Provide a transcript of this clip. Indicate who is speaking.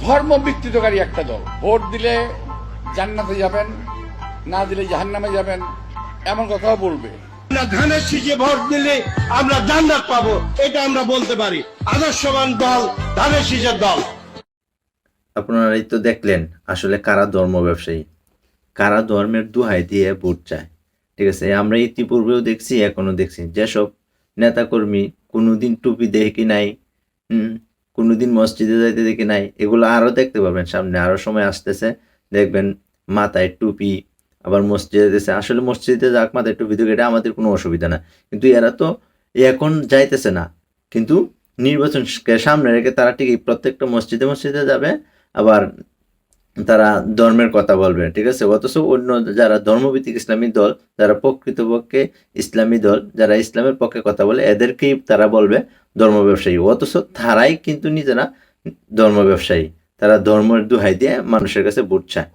Speaker 1: ধর্ম বিকৃতকারী একটা দল। ভোট দিলে জান্নাতে যাবেন, না দিলে জাহান্নামে যাবেন, এমন কথাও বলবে।
Speaker 2: আমরা ধানের শীষে ভোট দিলে আমরা জান্নাত পাবো, এটা আমরা বলতে পারি। আদর্শবান দল ধানের শীষের দল।
Speaker 3: আপনারাই তো দেখলেন আসলে কারা ধর্ম ব্যবসায়ী, কারা ধর্মের দোহাই দিয়ে ভোট চায়। ঠিক আছে, আমরা ইতিপূর্বেও দেখছি, এখনো দেখছি, যেসব নেতাকর্মী কোনোদিন টুপি দেখি নাই, কোনোদিন মসজিদে যাইতে দেখি নাই, এগুলো আরও দেখতে পাবেন সামনে, আরও সময় আসতেছে, দেখবেন মাথায় টুপি, আবার মসজিদে যেতেছে। আসলে মসজিদে যাক, মাথায় টুপি দেখে, এটা আমাদের কোনো অসুবিধা না, কিন্তু এরা তো এখন যাইতেছে না, কিন্তু নির্বাচনকে সামনে রেখে তারা ঠিকই প্রত্যেকটা মসজিদে মসজিদে যাবে, আবার তারা ধর্মের কথা বলবে। ঠিক আছে, অথচ অন্য যারা ধর্মভিত্তিক ইসলামী দল, যারা প্রকৃতপক্ষে ইসলামী দল, যারা ইসলামের পক্ষে কথা বলে, এদেরকেই তারা বলবে ধর্ম ব্যবসায়ী। অথচ তারাই কিন্তু নিজেরা ধর্ম ব্যবসায়ী, তারা ধর্মের দোহাই দিয়ে মানুষের কাছে ভোট চায়।